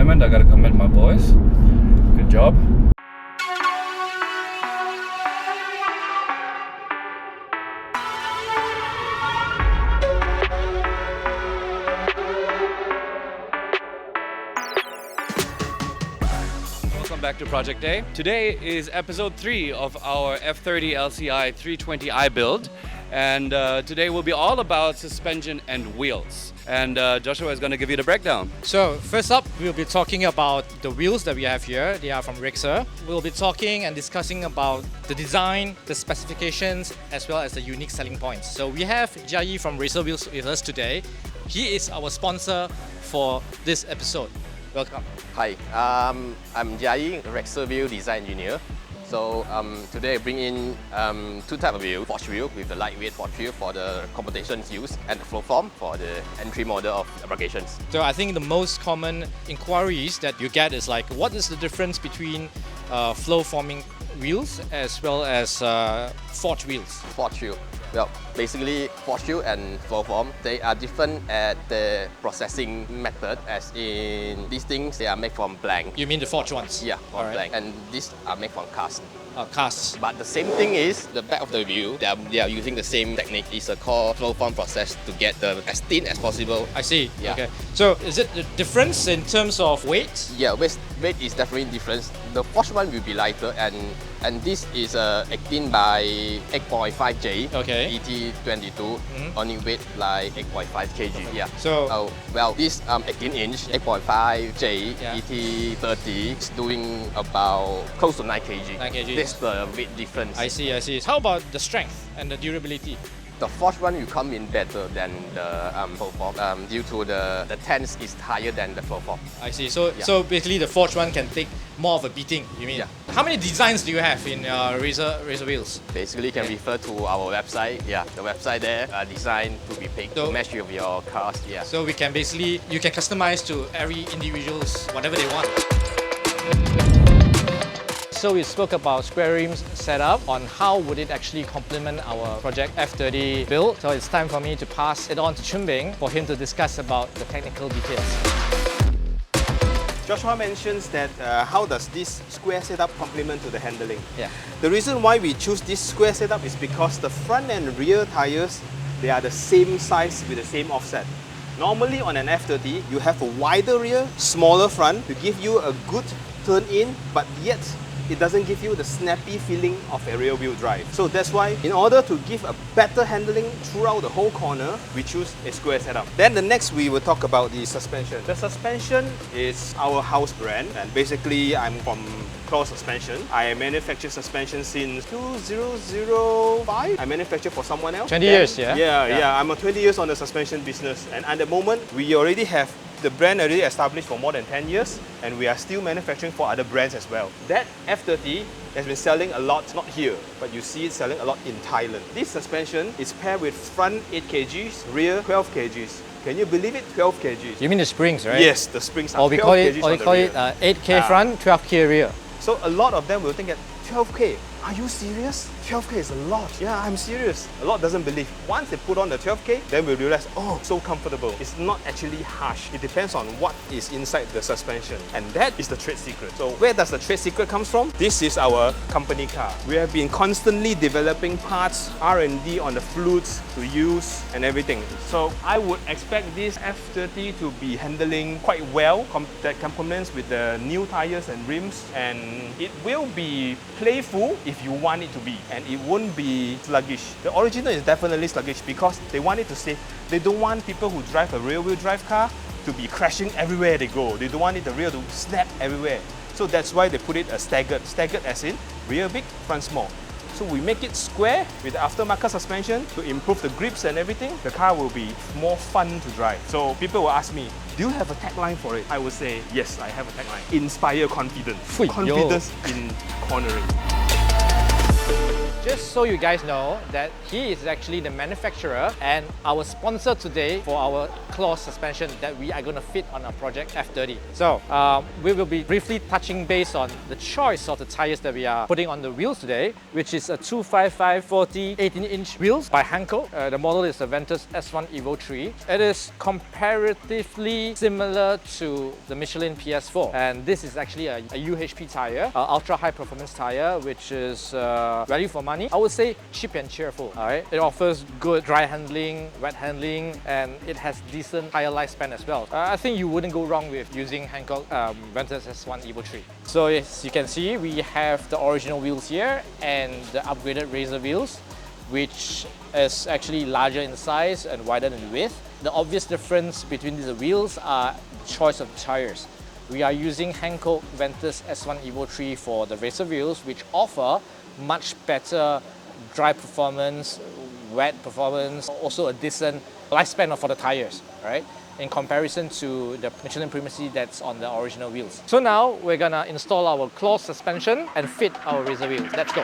alignment, I gotta commend my boys. Good job. Welcome back to Project Day. Today is episode 3 of our F30 LCI 320i build. And today will be all about suspension and wheels. And Joshua is going to give you the breakdown. So first up, we'll be talking about the wheels that we have here. They are from Raxer. We'll be talking and discussing about the design, the specifications, as well as the unique selling points. So we have Jai from Raxer Wheels with us today. He is our sponsor for this episode. Welcome. Hi, I'm Jai, Raxer Wheel Design Engineer. So today I bring in two types of wheel, forged wheel with the lightweight forged wheel for the competition use and the flow form for the entry model of applications. So I think the most common inquiries that you get is like, what is the difference between flow forming wheels as well as forged wheels? Forged wheel. Well, basically forged wheel and flow form, they are different at the processing method, as in these things they are made from blank. You mean the forged ones? Yeah, from blank. And these are made from cast. Casts. But the same thing is, the back of the wheel, they are using the same technique. It's a called flow form process to get the as thin as possible. I see. Yeah. Okay. So is it the difference in terms of weight? Yeah, weight is definitely different. The forged one will be lighter, and this is 18 by 8.5J. Okay. EP3 only weight like 8.5 kg. Yeah. So well, this 18-inch 8.5J Yeah. EP30 is doing about close to 9 kg. 9 kg. That's the weight difference. I see. How about the strength and the durability? The forged one will come in better than the flow form due to the tense is higher than the flow form. I see. So basically the forged one can take more of a beating, you mean? Yeah. How many designs do you have in Raxer wheels? Basically, you can refer to our website. Yeah, the website there designed to be picked to match with your cars. Yeah. So you can customize to every individual's whatever they want. So we spoke about square rims setup on how would it actually complement our project F30 build. So it's time for me to pass it on to Chunbing for him to discuss about the technical details. Joshua mentions that how does this square setup complement to the handling? Yeah. The reason why we choose this square setup is because the front and rear tires, they are the same size with the same offset. Normally on an F30, you have a wider rear, smaller front to give you a good turn in, but yet it doesn't give you the snappy feeling of a rear wheel drive. So that's why, in order to give a better handling throughout the whole corner, we choose a square setup. Then the next we will talk about the suspension. The suspension is our house brand, and basically I'm from Claw Suspension. I manufacture suspension since 2005. I manufacture for someone else. 20 years, yeah? Yeah. I'm 20 years on the suspension business, and at the moment we already have the brand already established for more than 10 years, and we are still manufacturing for other brands as well. That F30 has been selling a lot, not here, but you see it selling a lot in Thailand. This suspension is paired with front 8 kgs, rear 12 kgs. Can you believe it? 12 kgs. You mean the springs, right? Yes, the springs are Or we 12 call it, kgs or on we the call rear. it 8K front, 12K rear. So a lot of them will think that 12K, are you serious? 12K is a lot. Yeah, I'm serious. A lot doesn't believe. Once they put on the 12K, then we'll realize, oh, so comfortable. It's not actually harsh. It depends on what is inside the suspension. And that is the trade secret. So where does the trade secret come from? This is our company car. We have been constantly developing parts, R&D on the fluids to use and everything. So I would expect this F30 to be handling quite well, that complements with the new tires and rims, and it will be playful if you want it to be, and it won't be sluggish. The original is definitely sluggish because they want it to stay. They don't want people who drive a rear-wheel drive car to be crashing everywhere they go. They don't want the rear to snap everywhere. So that's why they put it staggered as in rear big, front small. So we make it square with the aftermarket suspension to improve the grips and everything. The car will be more fun to drive. So people will ask me, do you have a tagline for it? I would say, yes, I have a tagline. Inspire confidence. Fui, Confidence in cornering. Just so you guys know that he is actually the manufacturer and our sponsor today for our closed suspension that we are going to fit on our project F30. So we will be briefly touching base on the choice of the tires that we are putting on the wheels today, which is a 255/40 18-inch wheels by Hankook. The model is the Ventus S1 Evo 3. It is comparatively similar to the Michelin PS4, and this is actually a UHP tire, ultra high performance tire, which is value for money. I would say cheap and cheerful. All right, it offers good dry handling, wet handling, and it has decent tire lifespan as well. I think you wouldn't go wrong with using Hankook Ventus S1 Evo 3. So as you can see, we have the original wheels here and the upgraded Raxer wheels, which is actually larger in size and wider in width. The obvious difference between these wheels are choice of tires. We are using Hankook Ventus S1 Evo 3 for the Raxer wheels, which offer much better dry performance, wet performance, also a decent lifespan for the tires, right? In comparison to the Michelin Primacy that's on the original wheels. So now we're gonna install our closed suspension and fit our Raxer wheels. Let's go.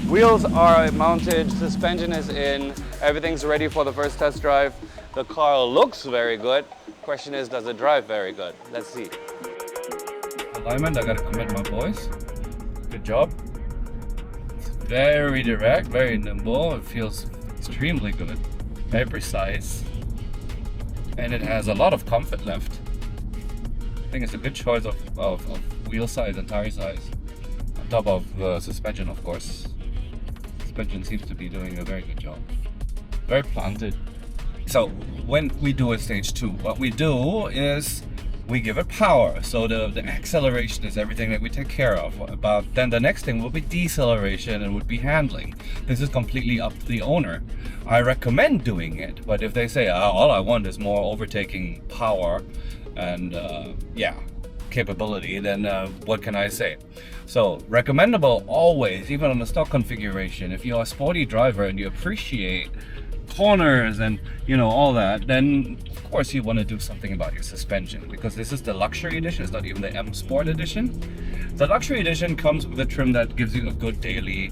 Wheels are mounted, suspension is in, everything's ready for the first test drive. The car looks very good. Question is, does it drive very good? Let's see. Alignment, I gotta commend my boys. Good job. It's very direct, very nimble. It feels extremely good, very precise. And it has a lot of comfort left. I think it's a good choice of wheel size and tire size. On top of the suspension, of course. Suspension seems to be doing a very good job. Very planted. So when we do a stage 2, what we do is we give it power. So the acceleration is everything that we take care of. But then the next thing will be deceleration and would be handling. This is completely up to the owner. I recommend doing it, but if they say, all I want is more overtaking power and capability, then what can I say? So recommendable always, even on the stock configuration, if you're a sporty driver and you appreciate corners and all that, then of course you want to do something about your suspension, because this is the luxury edition. It's not even the M Sport edition. The luxury edition comes with a trim that gives you a good daily,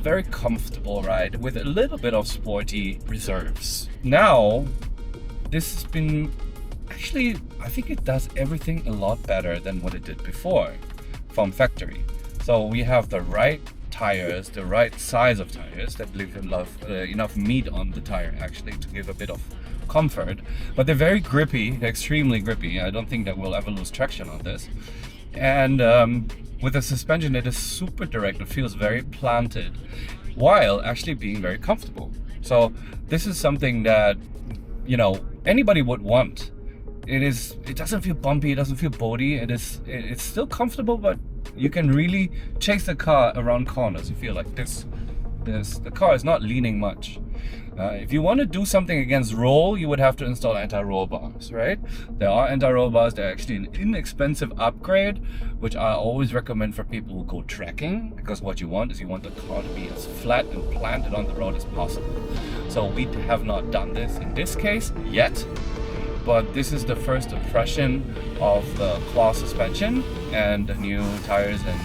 very comfortable ride with a little bit of sporty reserves. Now this has been actually, I think it does everything a lot better than what it did before from factory. So we have the right tires, the right size of tires that leave enough meat on the tire actually to give a bit of comfort, but they're very grippy, they're extremely grippy. I don't think that we'll ever lose traction on this. And with the suspension, it is super direct. It feels very planted while actually being very comfortable. So this is something that anybody would want. It doesn't feel bumpy, it doesn't feel boaty, it's still comfortable, but you can really chase the car around corners. You feel like the car is not leaning much. If you want to do something against roll, you would have to install anti-roll bars, right? There are anti-roll bars. They're actually an inexpensive upgrade, which I always recommend for people who go trekking, because what you want is you want the car to be as flat and planted on the road as possible. So we have not done this in this case yet, but this is the first impression of the claw suspension and the new tires and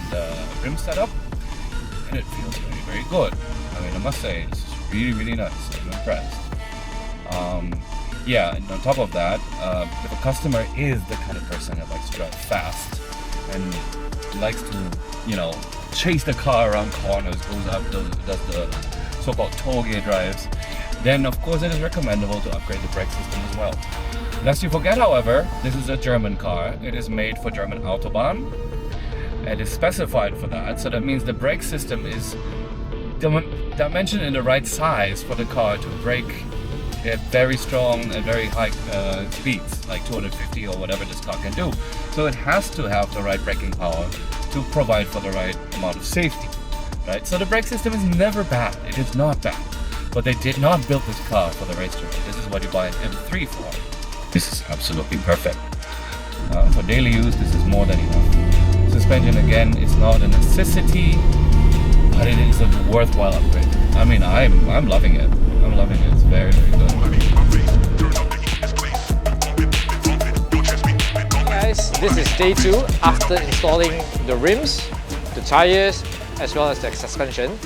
rim setup, and it feels very, very good. I mean, I must say, it's really, really nice. I'm impressed. And on top of that, if a customer is the kind of person that likes to drive fast and likes to, chase the car around corners, goes up, does the so-called toge drives, then of course it is recommendable to upgrade the brake system as well. Lest you forget, however, this is a German car. It is made for German Autobahn. It is specified for that, so that means the brake system is dimensioned in the right size for the car to brake They have very strong and very high speeds, like 250 or whatever this car can do. So it has to have the right braking power to provide for the right amount of safety, right? So the brake system is never bad. It is not bad. But they did not build this car for the racetrack. This is what you buy an M3 for. This is absolutely perfect. For daily use, this is more than enough. Suspension, again, is not a necessity, but it is a worthwhile upgrade. I mean, I'm loving it. I'm loving it. It's very, very good. Guys, this is day 2 after installing the rims, the tires, as well as the suspension.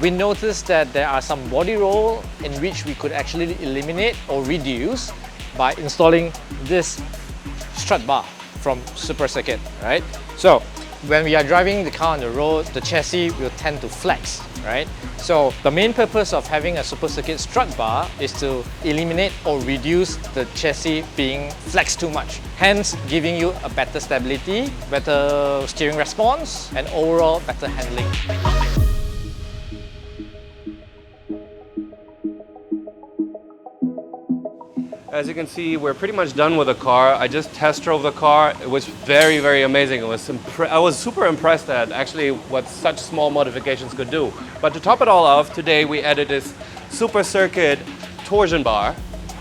We noticed that there are some body roll in which we could actually eliminate or reduce by installing this strut bar from Super Circuit, right? So when we are driving the car on the road, the chassis will tend to flex, right? So the main purpose of having a Super Circuit strut bar is to eliminate or reduce the chassis being flexed too much, hence giving you a better stability, better steering response, and overall better handling. As you can see, we're pretty much done with the car. I just test drove the car. It was very, very amazing. I was super impressed at actually what such small modifications could do. But to top it all off, today we added this Super Circuit torsion bar,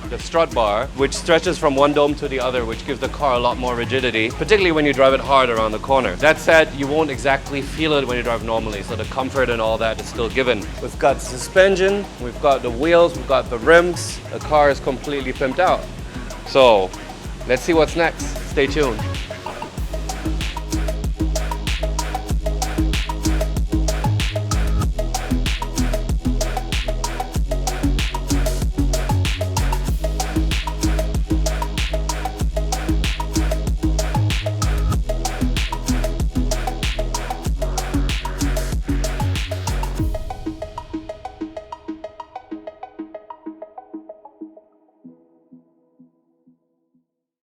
the strut bar, which stretches from one dome to the other, which gives the car a lot more rigidity, particularly when you drive it hard around the corner. That said, you won't exactly feel it when you drive normally, so the comfort and all that is still given. We've got suspension, we've got the wheels, we've got the rims. The car is completely pimped out. So let's see what's next. Stay tuned.